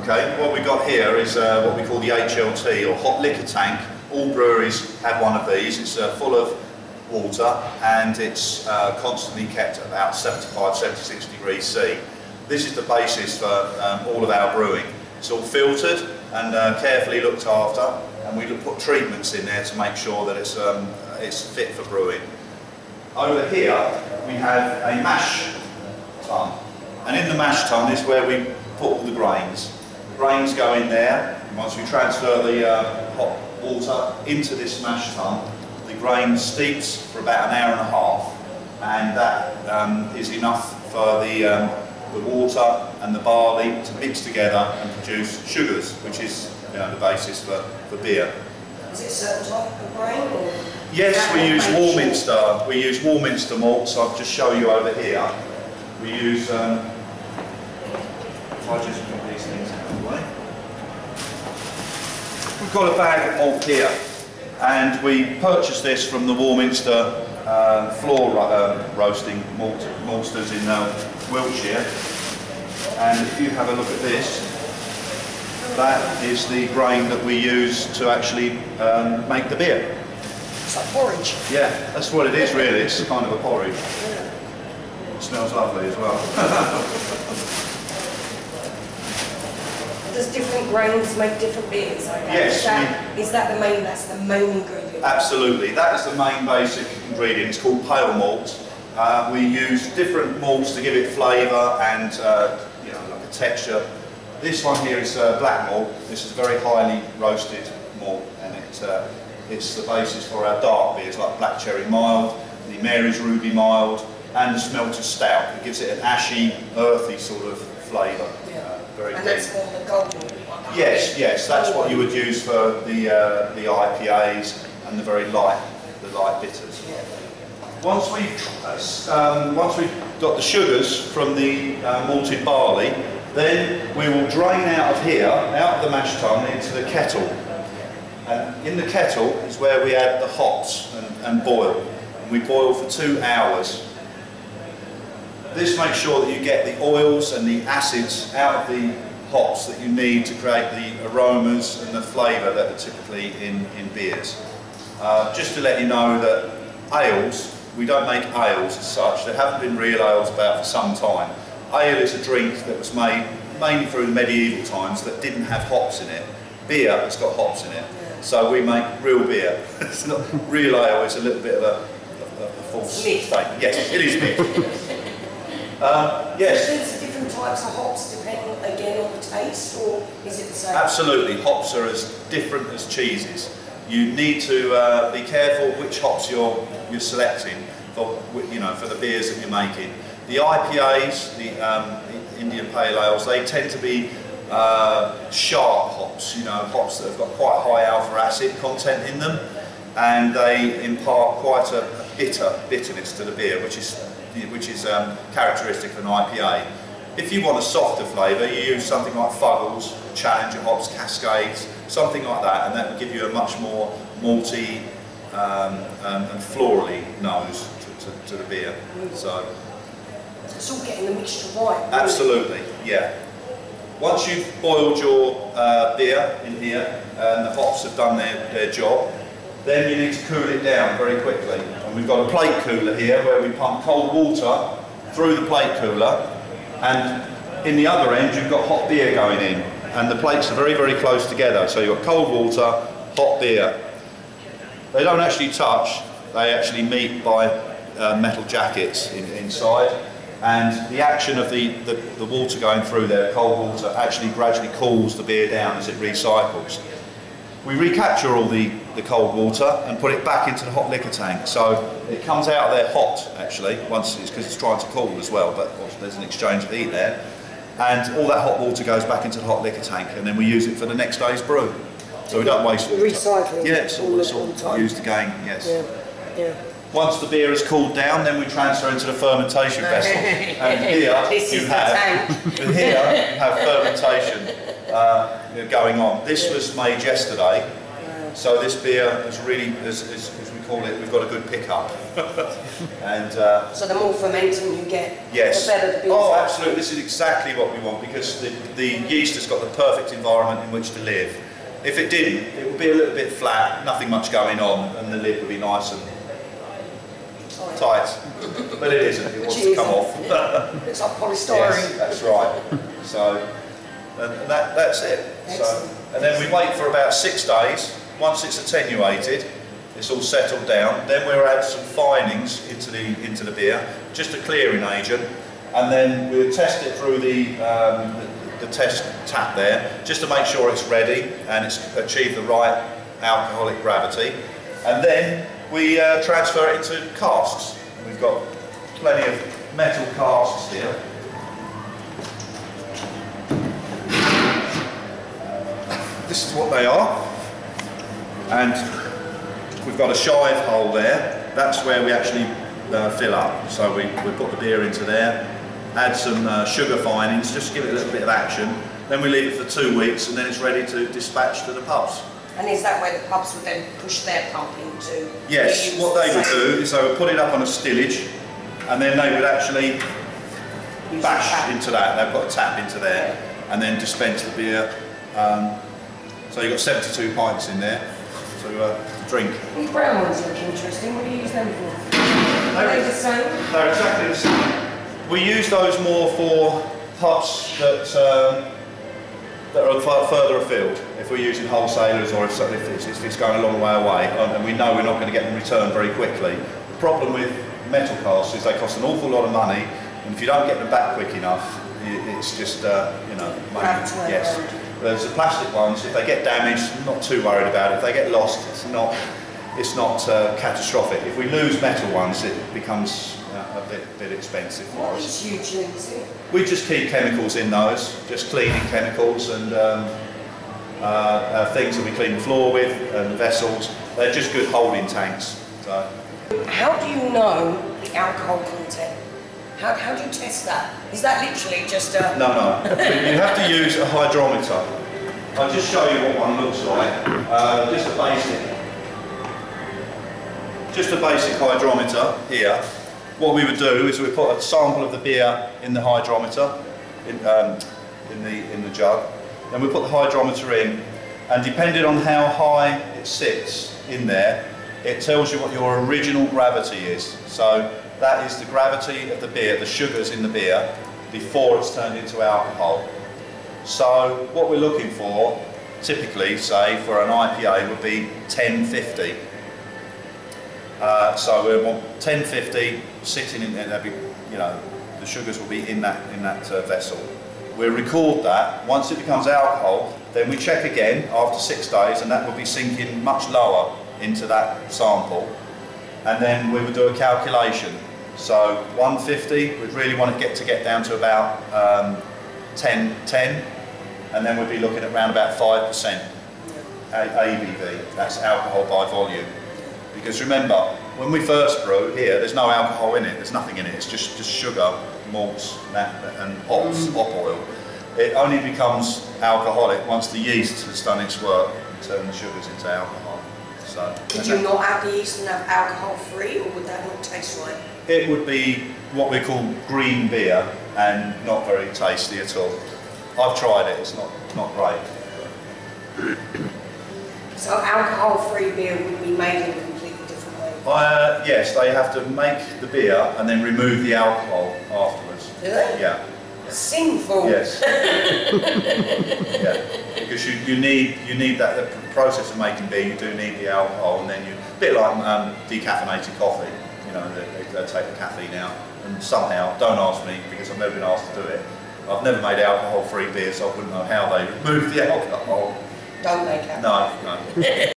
Okay, what we've got here is what we call the HLT, or hot liquor tank. All breweries have one of these. It's full of water, and it's constantly kept at about 75, 76 degrees C. This is the basis for all of our brewing. It's all filtered and carefully looked after, and we put treatments in there to make sure that it's fit for brewing. Over here we have a mash tun, and in the mash tun is where we put all the grains. The grains go in there, and once we transfer the hot water into this mash tun, the grain steeps for about an hour and a half, and that is enough for the water and the barley to mix together and produce sugars, which is the basis for beer. Is it a certain type of grain? Or yes, we use Warminster. We use Warminster malts. I'll just show you over here. We use. If I just put these things out of the way. We've got a bag of malt here, and we purchased this from the Warminster floor roasting maltsters in Wiltshire. And if you have a look at this, that is the grain that we use to actually make the beer. It's like porridge. Yeah, that's what it is really. It's kind of a porridge. Yeah. It smells lovely as well. Does different grains make different beers? Okay. Yes. Is that the main? That's the main ingredient. Absolutely. That is the main basic ingredient. It's called pale malt. We use different malts to give it flavour and like a texture. This one here is black malt. This is very highly roasted malt, and it's the basis for our dark beers like Black Cherry Mild, the Mary's Ruby Mild, and the Smelter Stout. It gives it an ashy, earthy sort of flavour. Yeah. Very and deep. that's more the golden. Yes, that's what you would use for the IPAs and the very light bitters. Yeah. Once we've got the sugars from the malted barley, then we will drain out of here, out of the mash tun, into the kettle. And in the kettle is where we add the hops and boil. And we boil for 2 hours. This makes sure that you get the oils and the acids out of the hops that you need to create the aromas and the flavour that are typically in beers. Just to let you know that ales, we don't make ales as such. There haven't been real ales about for some time. Ale is a drink that was made mainly through medieval times that didn't have hops in it. Beer has got hops in it. So we make real beer. It's not real ale, it's a little bit of a false statement. Yes, it is mixed. Yes. There's different types of hops depending again on the taste, or is it the same? Absolutely, hops are as different as cheeses. You need to be careful which hops you're selecting for the beers that you're making. The IPAs, the Indian Pale Ales, they tend to be sharp hops, hops that have got quite high alpha acid content in them, and they impart quite a bitterness to the beer, which is characteristic of an IPA. If you want a softer flavour, you use something like Fuggles, Challenger hops, Cascades, something like that, and that will give you a much more malty and florally nose to the beer. So it's all getting the mixture right. Really. Absolutely, yeah. Once you've boiled your beer in here and the hops have done their job, then you need to cool it down very quickly. And we've got a plate cooler here where we pump cold water through the plate cooler, and in the other end you've got hot beer going in, and the plates are very, very close together. So you've got cold water, hot beer. They don't actually touch, they actually meet by metal jackets inside, and the action of the water going through there, cold water, actually gradually cools the beer down as it recycles. We recapture all the cold water and put it back into the hot liquor tank, so it comes out of there hot actually, because it's trying to cool as well, but there's an exchange of heat there, and all that hot water goes back into the hot liquor tank, and then we use it for the next day's brew. So we don't waste water. Recycling. Yeah, it's all used again, yes. Yeah. Once the beer is cooled down, then we transfer into the fermentation vessel. And here you have fermentation going on. This was made yesterday, So this beer is really, as we call it, we've got a good pickup. And so the more fermenting you get, yes. the better the beer. Oh, absolutely. This is exactly what we want, because the yeast has got the perfect environment in which to live. If it didn't, it would be a little bit flat, nothing much going on, and the lid would be nice and tight. But it isn't. It wants to come off. It's like polystyrene. Yes, that's right. So, and that's it. So, and then we wait for about 6 days. Once it's attenuated, it's all settled down. Then we'll add some finings into the beer, just a clearing agent, and then we'll test it through the test tap there, just to make sure it's ready and it's achieved the right alcoholic gravity. And then we transfer it into casks. We've got plenty of metal casks here. This is what they are, and we've got a shive hole there. That's where we actually fill up. So we put the beer into there, add some sugar finings, just to give it a little bit of action. Then we leave it for 2 weeks, and then it's ready to dispatch to the pubs. And is that where the pubs would then push their pump into? Yes, what they would do is they would put it up on a stillage, and then they would actually bash into that. They've got a tap into there, and then dispense the beer. So you've got 72 pints in there to drink. These brown ones look interesting. What do you use them for? Are they the same? They're exactly the same. We use those more for pubs that are further afield. If we're using wholesalers, or if it's going a long way away, and we know we're not going to get them returned very quickly. The problem with metal casks is they cost an awful lot of money, and if you don't get them back quick enough, it's just you know, money. Yes. Whereas the plastic ones, if they get damaged, I'm not too worried about it. If they get lost, it's not catastrophic. If we lose metal ones, it becomes a bit expensive for us. What is hugely easy? We just keep chemicals in those, just cleaning chemicals and things that we clean the floor with, and vessels. They're just good holding tanks. So. How do you know the alcohol content? How do you test that? Is that literally just a... No. You have to use a hydrometer. I'll just show you what one looks like. Just a basic hydrometer here. What we would do is we put a sample of the beer in the hydrometer, in the jug. Then we put the hydrometer in, and depending on how high it sits in there, it tells you what your original gravity is. So that is the gravity of the beer, the sugars in the beer, before it's turned into alcohol. So what we're looking for, typically, say, for an IPA would be 1050. So we want 1050 sitting in there, you know, the sugars will be in that vessel. We'll record that. Once it becomes alcohol, then we check again after 6 days, and that will be sinking much lower into that sample. And then we would do a calculation. So 150, we'd really want to get down to about 10, and then we'd be looking at around about 5% ABV. That's alcohol by volume. Because remember, when we first brew here, there's no alcohol in it. There's nothing in it. It's just sugar, malts, and hops, hop oil. It only becomes alcoholic once the yeast has done its work and turned the sugars into alcohol. So, could you not add the yeast and have alcohol free, or would that not taste right? It would be what we call green beer, and not very tasty at all. I've tried it, it's not great. So alcohol-free beer would be made in a completely different way? Yes, they have to make the beer and then remove the alcohol afterwards. Do they? Yeah. Sinful. Yes. Yeah. Because you need that, the process of making beer, you do need the alcohol, and then a bit like decaffeinated coffee, you know, they take the caffeine out, and somehow, don't ask me because I've never been asked to do it, I've never made alcohol-free beer, so I wouldn't know how they remove the alcohol. Don't make alcohol. No.